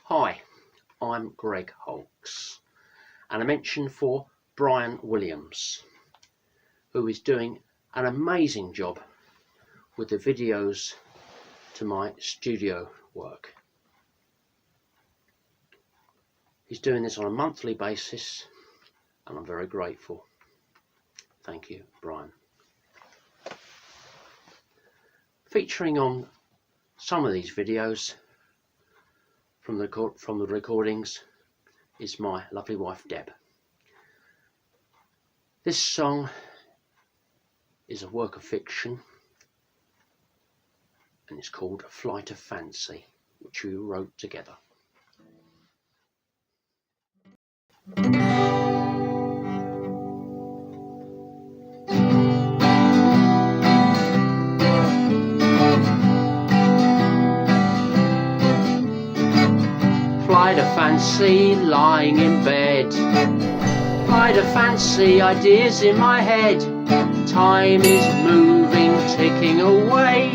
Hi, I'm Greg Holks, and a mention for Brian Williams, who is doing an amazing job with the videos to my studio work. He's doing this on a monthly basis, and I'm very grateful. Thank you, Brian. Featuring on some of these videos from the recordings is my lovely wife Deb. This song is a work of fiction and it's called Flight of Fancy, which we wrote together. Flight of fancy, lying in bed. Flight of fancy, ideas in my head. Time is moving, ticking away.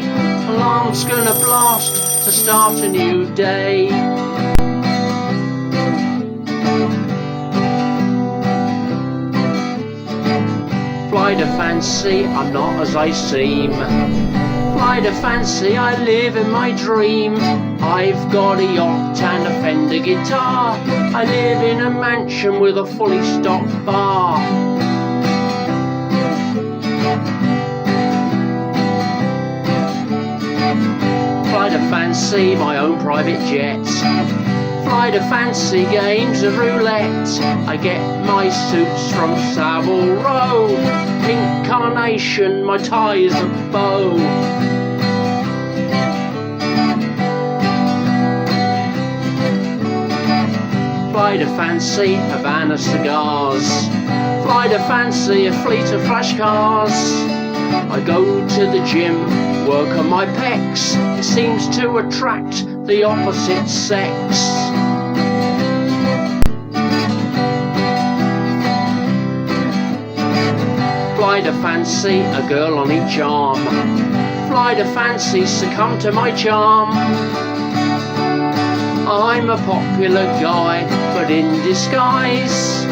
Alarm's gonna blast to start a new day. Flight of fancy, I'm not as I seem. Flight of fancy, I live in my dream. I've got a yacht and a Fender guitar. I live in a mansion with a fully stocked bar. Flight of fancy, my own private jet. Flight of fancy, games of roulette. I get my suits from Savile Row. Pink carnation, my tie's a bow. Flight of fancy, Havana cigars. Flight of fancy, a fleet of flash cars. I go to the gym, work on my pecs. It seems to attract the opposite sex. Flight of fancy, a girl on each arm. Flight of fancy, succumb to my charm. I'm a popular guy, but in disguise.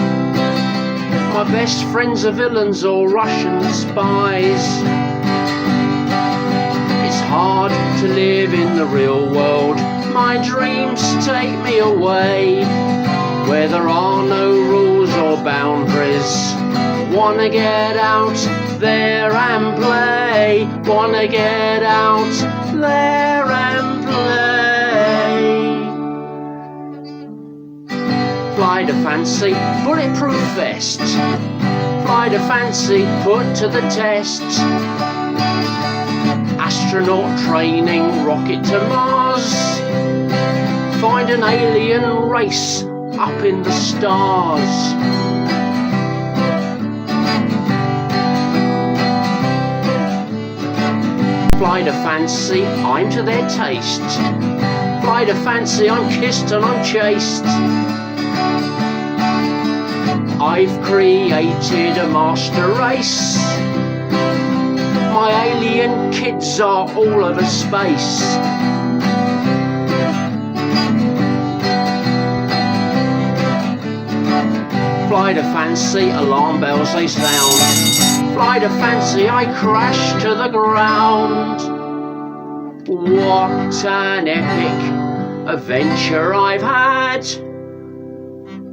My best friends are villains or Russian spies. It's hard to live in the real world. My dreams take me away, where there are no rules or boundaries. Wanna get out there and play. Wanna get out there and play. Flight of fancy, bulletproof vest. Flight of fancy, put to the test. Astronaut training, rocket to Mars. Find an alien race up in the stars. Flight of fancy, I'm to their taste. Flight of fancy, I'm kissed and I'm chased. I've created a master race. My alien kids are all over space. Flight of fancy, alarm bells they sound. Flight of fancy, I crash to the ground. What an epic adventure I've had,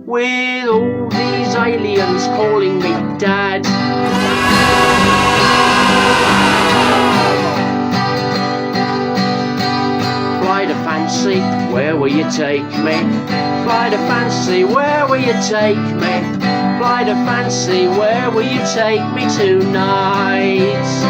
with all these aliens calling me Dad. Flight of fancy, where will you take me? Flight of fancy, where will you take me? Flight of fancy, where will you take me tonight?